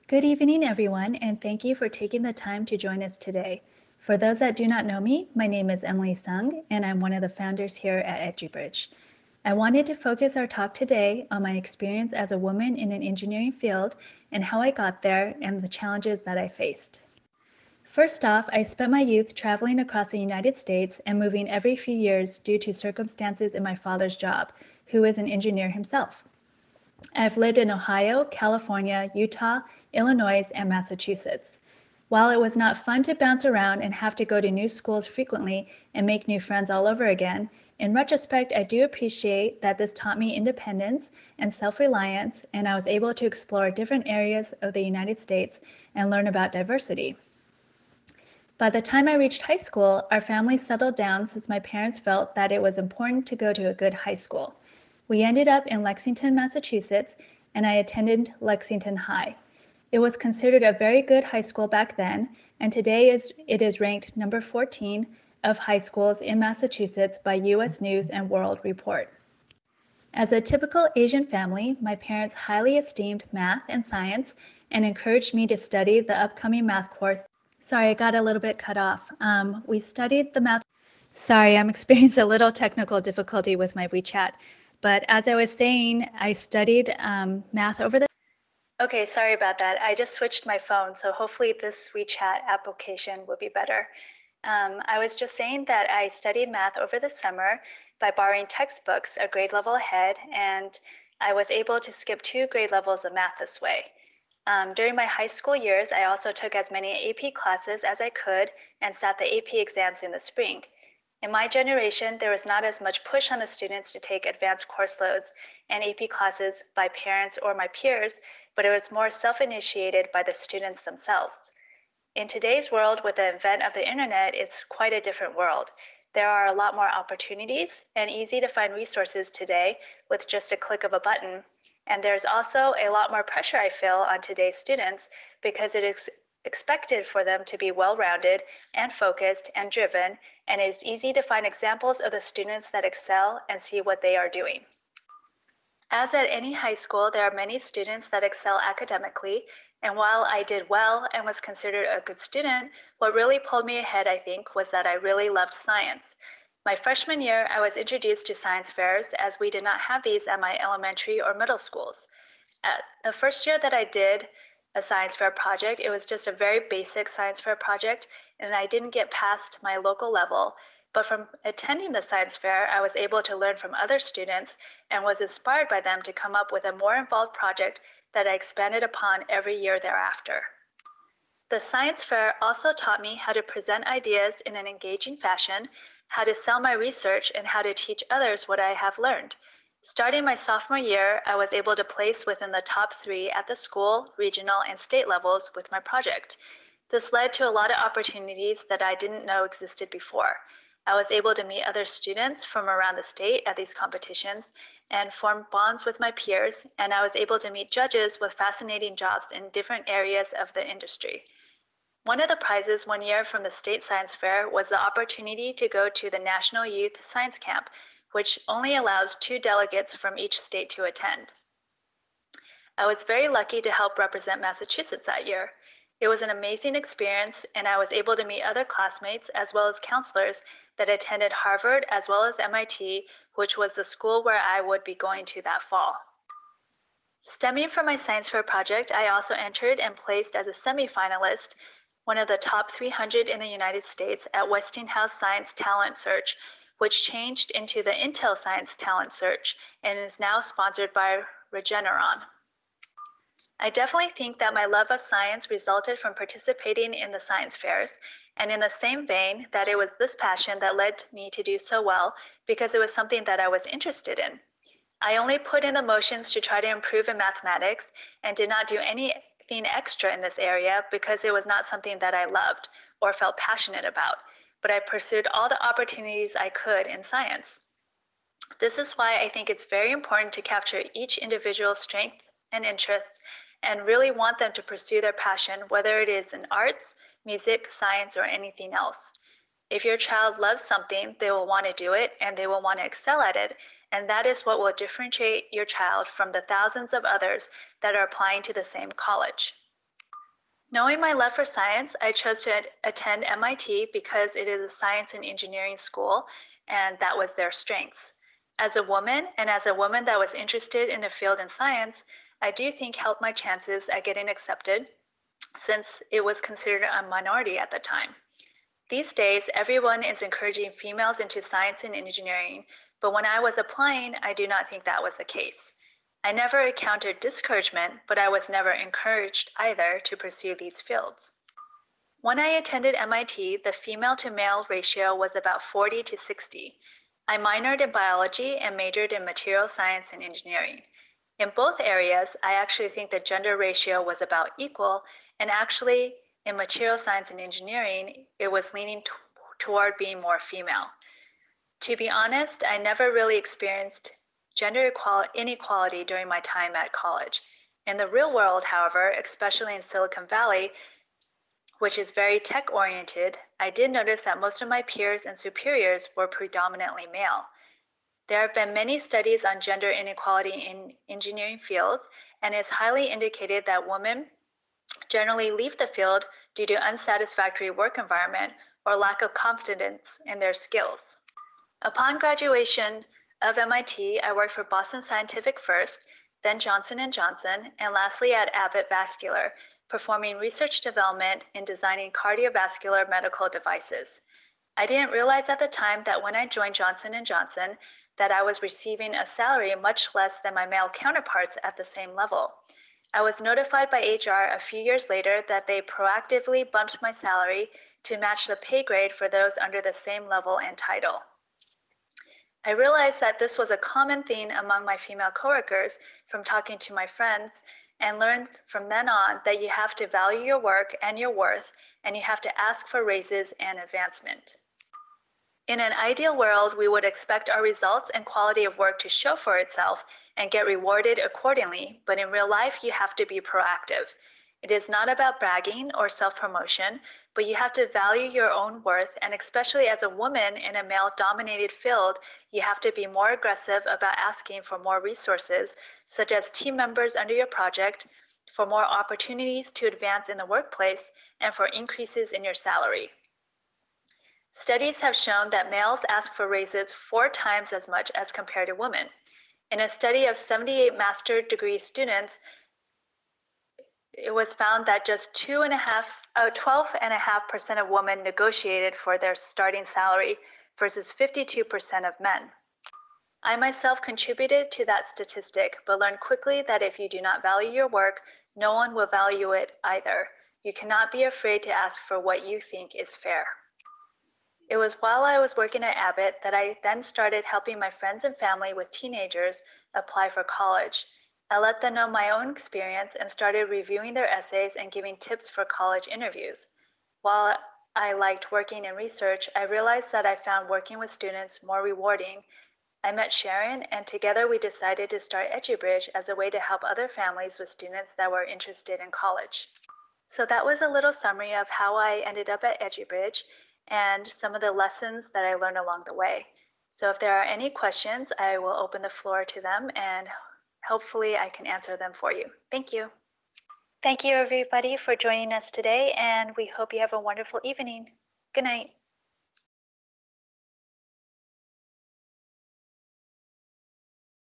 Good evening, everyone, and thank you for taking the time to join us today. For those that do not know me, my name is Emily Sung, and I'm one of the founders here at EduBridge. I wanted to focus our talk today on my experience as a woman in an engineering field and how I got there and the challenges that I faced. First off, I spent my youth traveling across the United States and moving every few years due to circumstances in my father's job, who is an engineer himself. I've lived in Ohio, California, Utah, Illinois, and Massachusetts. While it was not fun to bounce around and have to go to new schools frequently and make new friends all over again, in retrospect, I do appreciate that this taught me independence and self-reliance, and I was able to explore different areas of the United States and learn about diversity. By the time I reached high school, our family settled down since my parents felt that it was important to go to a good high school. We ended up in Lexington, Massachusetts, and I attended Lexington High. It was considered a very good high school back then, and today it is ranked number 14 of high schools in Massachusetts by U.S. News and World Report. As a typical Asian family, my parents highly esteemed math and science and encouraged me to study the upcoming math course. Sorry, I got a little bit cut off. We studied the math. Sorry, I'm experiencing a little technical difficulty with my WeChat. But as I was saying, I studied math over the... Okay, sorry about that. I just switched my phone, so hopefully this WeChat application will be better. I was just saying that I studied math over the summer by borrowing textbooks a grade level ahead, and I was able to skip 2 grade levels of math this way. During my high school years, I also took as many AP classes as I could and sat the AP exams in the spring. In my generation, there was not as much push on the students to take advanced course loads and AP classes by parents or my peers, but it was more self-initiated by the students themselves. In today's world, with the advent of the internet, it's quite a different world. There are a lot more opportunities and easy to find resources today with just a click of a button. And there's also a lot more pressure I feel on today's students because it is expected for them to be well-rounded and focused and driven, and it is easy to find examples of the students that excel and see what they are doing. As at any high school, there are many students that excel academically, and while I did well and was considered a good student, what really pulled me ahead, I think, was that I really loved science. My freshman year, I was introduced to science fairs as we did not have these at my elementary or middle schools. At the first year that I did a science fair project, it was just a very basic science fair project, and I didn't get past my local level. But from attending the science fair, I was able to learn from other students and was inspired by them to come up with a more involved project that I expanded upon every year thereafter. The science fair also taught me how to present ideas in an engaging fashion, how to sell my research, and how to teach others what I have learned. Starting my sophomore year, I was able to place within the top 3 at the school, regional, and state levels with my project. This led to a lot of opportunities that I didn't know existed before. I was able to meet other students from around the state at these competitions and form bonds with my peers, and I was able to meet judges with fascinating jobs in different areas of the industry. One of the prizes one year from the state science fair was the opportunity to go to the National Youth Science Camp, which only allows 2 delegates from each state to attend. I was very lucky to help represent Massachusetts that year. It was an amazing experience, and I was able to meet other classmates as well as counselors that attended Harvard as well as MIT, which was the school where I would be going to that fall. Stemming from my science fair project, I also entered and placed as a semifinalist, one of the top 300 in the United States at Westinghouse Science Talent Search, which changed into the Intel Science Talent Search and is now sponsored by Regeneron. I definitely think that my love of science resulted from participating in the science fairs, and in the same vein that it was this passion that led me to do so well because it was something that I was interested in. I only put in the motions to try to improve in mathematics and did not do anything extra in this area because it was not something that I loved or felt passionate about, but I pursued all the opportunities I could in science. This is why I think it's very important to capture each individual's strength and interests and really want them to pursue their passion, whether it is in arts, music, science, or anything else. If your child loves something, they will want to do it and they will want to excel at it, and that is what will differentiate your child from the thousands of others that are applying to the same college. Knowing my love for science, I chose to attend MIT because it is a science and engineering school, and that was their strength. As a woman, and as a woman that was interested in the field in science, I do think helped my chances at getting accepted, since it was considered a minority at the time. These days, everyone is encouraging females into science and engineering, but when I was applying, I do not think that was the case. I never encountered discouragement, but I was never encouraged either to pursue these fields. When I attended MIT, the female to male ratio was about 40 to 60. I minored in biology and majored in material science and engineering. In both areas, I actually think the gender ratio was about equal, and actually, in material science and engineering, it was leaning toward being more female. To be honest, I never really experienced gender inequality during my time at college. In the real world, however, especially in Silicon Valley, which is very tech-oriented, I did notice that most of my peers and superiors were predominantly male. There have been many studies on gender inequality in engineering fields, and it's highly indicated that women generally leave the field due to unsatisfactory work environment or lack of confidence in their skills. Upon graduation of MIT, I worked for Boston Scientific first, then Johnson & Johnson, and lastly at Abbott Vascular, performing research development in designing cardiovascular medical devices. I didn't realize at the time that when I joined Johnson & Johnson that I was receiving a salary much less than my male counterparts at the same level. I was notified by HR a few years later that they proactively bumped my salary to match the pay grade for those under the same level and title. I realized that this was a common theme among my female coworkers from talking to my friends, and learned from then on that you have to value your work and your worth, and you have to ask for raises and advancement. In an ideal world, we would expect our results and quality of work to show for itself and get rewarded accordingly, but in real life, you have to be proactive. It is not about bragging or self-promotion, but you have to value your own worth, and especially as a woman in a male-dominated field, you have to be more aggressive about asking for more resources, such as team members under your project, for more opportunities to advance in the workplace, and for increases in your salary. Studies have shown that males ask for raises 4 times as much as compared to women. In a study of 78 master's degree students, it was found that just 12.5% of women negotiated for their starting salary versus 52% of men. I myself contributed to that statistic, but learned quickly that if you do not value your work, no one will value it either. You cannot be afraid to ask for what you think is fair. It was while I was working at Abbott that I then started helping my friends and family with teenagers apply for college. I let them know my own experience and started reviewing their essays and giving tips for college interviews. While I liked working in research, I realized that I found working with students more rewarding. I met Sharon, and together we decided to start EduBridge as a way to help other families with students that were interested in college. So that was a little summary of how I ended up at EduBridge and some of the lessons that I learned along the way. So if there are any questions, I will open the floor to them, and hopefully I can answer them for you. Thank you. Thank you everybody for joining us today, and we hope you have a wonderful evening. Good night.